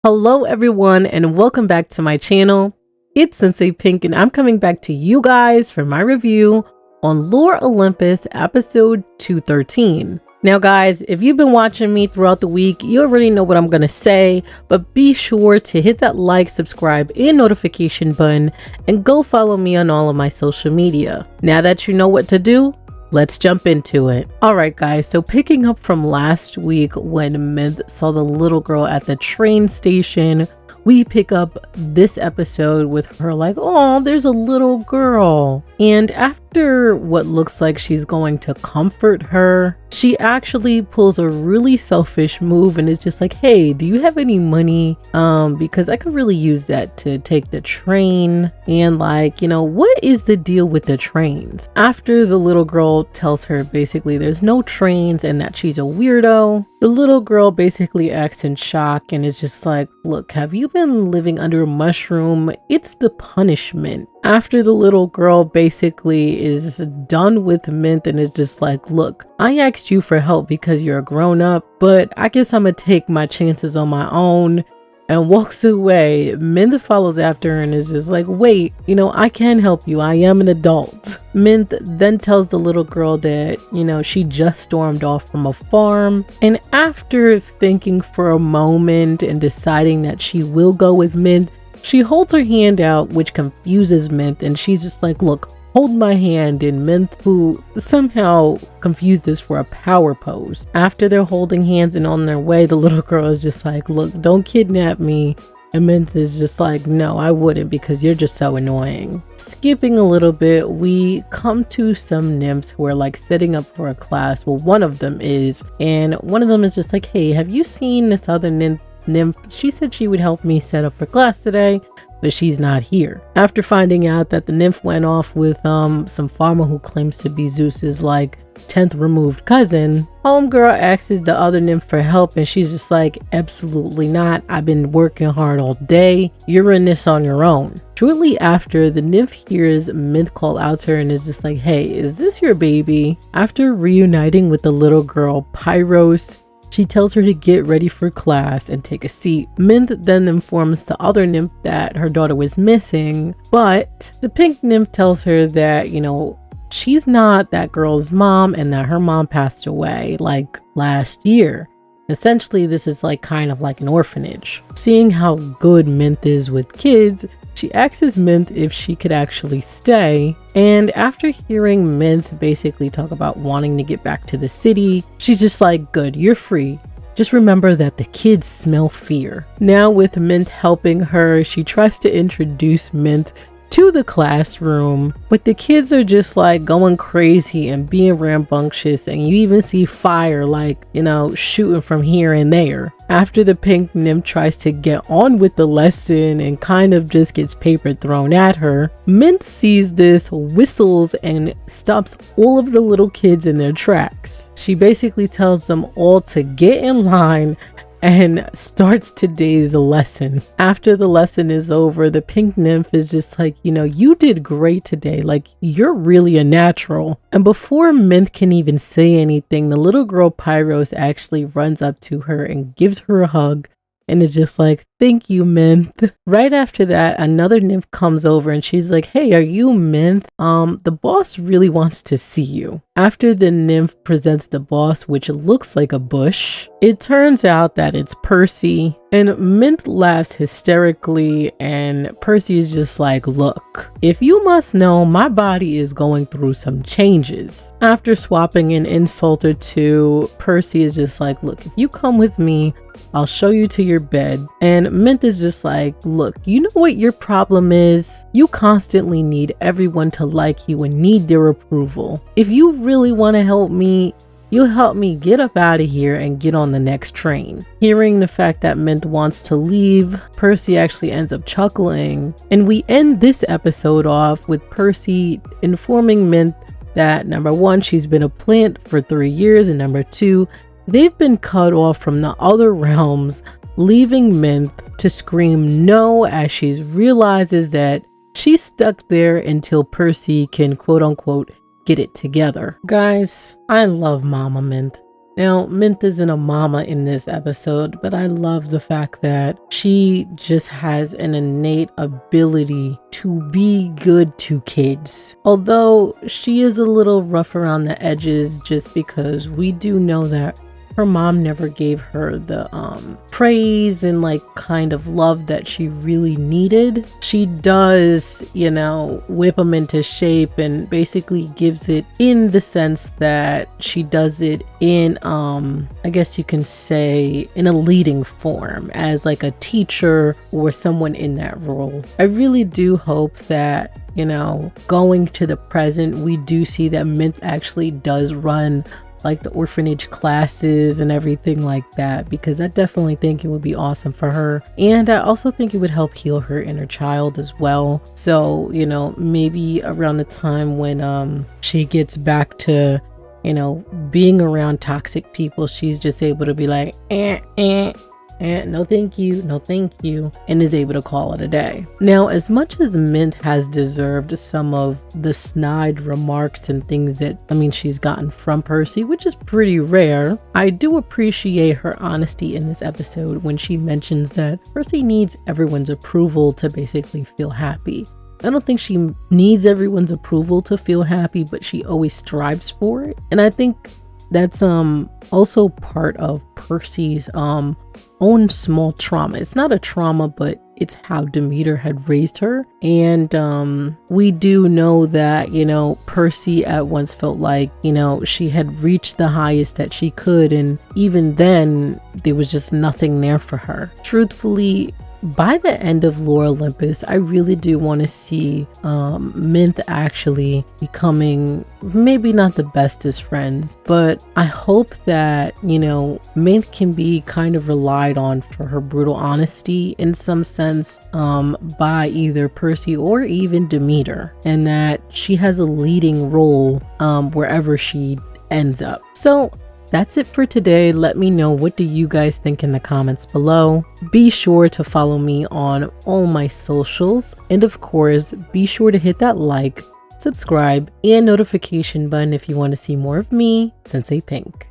Hello everyone and welcome back to my channel. It's Sensei Pink and I'm coming back to you guys for my review on Lore Olympus episode 213. Now guys, if you've been watching me throughout the week, you already know what I'm going to say, but be sure to hit that like, subscribe, and notification button and go follow me on all of my social media. Now that you know what to do, let's jump into it. Alright guys, so picking up from last week when Minthe saw the little girl at the train station, we pick up this episode with her like, oh, there's a little girl. And after what looks like she's going to comfort her, she actually pulls a really selfish move and is just like, hey, do you have any money? Because I could really use that to take the train. And like, you know, what is the deal with the trains? After the little girl tells her basically there's no trains and that she's a weirdo, the little girl basically acts in shock and is just like, look, have you been living under a mushroom? It's the punishment. After the little girl basically is done with Minthe and is just like, look, I asked you for help because you're a grown up, but I guess I'm gonna take my chances on my own, and walks away. Minthe follows after her and is just like, wait, you know, I can help you. I am an adult. Minthe then tells the little girl that, you know, she just stormed off from a farm. And after thinking for a moment and deciding that she will go with Minthe, she holds her hand out, which confuses Minthe, and she's just like, look, hold my hand. And Minthe, who somehow confused this for a power pose. After they're holding hands and on their way, the little girl is just like, look, don't kidnap me. And Minthe is just like, no, I wouldn't, because you're just so annoying. Skipping a little bit, we come to some nymphs who are like setting up for a class. Well, one of them is, and one of them is just like, hey, have you seen this other nymph? She said she would help me set up for class today, but she's not here. After finding out that the nymph went off with some farmer who claims to be Zeus's like 10th removed cousin, homegirl asks the other nymph for help and she's just like, absolutely not. I've been working hard all day. You're in this on your own. Shortly after, the nymph hears Minthe call out to her and is just like, hey, is this your baby? After reuniting with the little girl Pyros, she tells her to get ready for class and take a seat. Minthe then informs the other nymph that her daughter was missing, but the pink nymph tells her that, you know, she's not that girl's mom and that her mom passed away like last year. Essentially, this is like kind of like an orphanage. Seeing how good Minthe is with kids, she asks Minthe if she could actually stay, and after hearing Minthe basically talk about wanting to get back to the city, she's just like, good, you're free. Just remember that the kids smell fear. Now with Minthe helping her, she tries to introduce Minthe to the classroom, but the kids are just like going crazy and being rambunctious, and you even see fire like, you know, shooting from here and there. After the pink nymph tries to get on with the lesson and kind of just gets paper thrown at her, Minthe sees this, whistles, and stops all of the little kids in their tracks. She basically tells them all to get in line and starts today's lesson. After the lesson is over, the pink nymph is just like, you know, you did great today. Like, you're really a natural. And before Minthe can even say anything, the little girl Pyros actually runs up to her and gives her a hug and is just like, thank you, Minthe. Right after that, another nymph comes over and she's like, hey, are you Minthe? The boss really wants to see you. After the nymph presents the boss, which looks like a bush, it turns out that it's Percy, and Minthe laughs hysterically, and Percy is just like, look, if you must know, my body is going through some changes. After swapping an insult or two, Percy is just like, look, if you come with me, I'll show you to your bed. And Minthe is just like, look, you know what your problem is? You constantly need everyone to like you and need their approval. If you really want to help me, you'll help me get up out of here and get on the next train. Hearing the fact that Minthe wants to leave, Percy actually ends up chuckling. And we end this episode off with Percy informing Minthe that number one, she's been a plant for 3 years, and number two, they've been cut off from the other realms, leaving Minthe to scream no as she realizes that she's stuck there until Percy can quote unquote get it together. Guys, I love Mama Minthe. Now, Minthe isn't a mama in this episode, but I love the fact that she just has an innate ability to be good to kids. Although she is a little rough around the edges just because we do know that her mom never gave her the praise and like kind of love that she really needed. She does, you know, whip them into shape and basically gives it in the sense that she does it in I guess you can say in a leading form as like a teacher or someone in that role. I really do hope that, you know, going to the present, we do see that Minthe actually does run like the orphanage classes and everything like that, because I definitely think it would be awesome for her. And I also think it would help heal her inner child as well. So, you know, maybe around the time when she gets back to, you know, being around toxic people, she's just able to be like, no thank you, no thank you, and is able to call it a day. Now, as much as Minthe has deserved some of the snide remarks and things that, I mean, she's gotten from Percy, which is pretty rare, I do appreciate her honesty in this episode when she mentions that Percy needs everyone's approval to basically feel happy. I don't think she needs everyone's approval to feel happy, but she always strives for it. And I think that's also part of Percy's own small trauma. It's not a trauma, but it's how Demeter had raised her. And we do know that, you know, Percy at once felt like, you know, she had reached the highest that she could, and even then there was just nothing there for her. Truthfully, by the end of Lore Olympus, I really do want to see Minthe actually becoming maybe not the bestest friends, but I hope that, you know, Minthe can be kind of relied on for her brutal honesty in some sense by either Percy or even Demeter, and that she has a leading role wherever she ends up. So that's it for today. Let me know, what do you guys think in the comments below. Be sure to follow me on all my socials, and of course be sure to hit that like, subscribe, and notification button if you want to see more of me, Sensei Pink.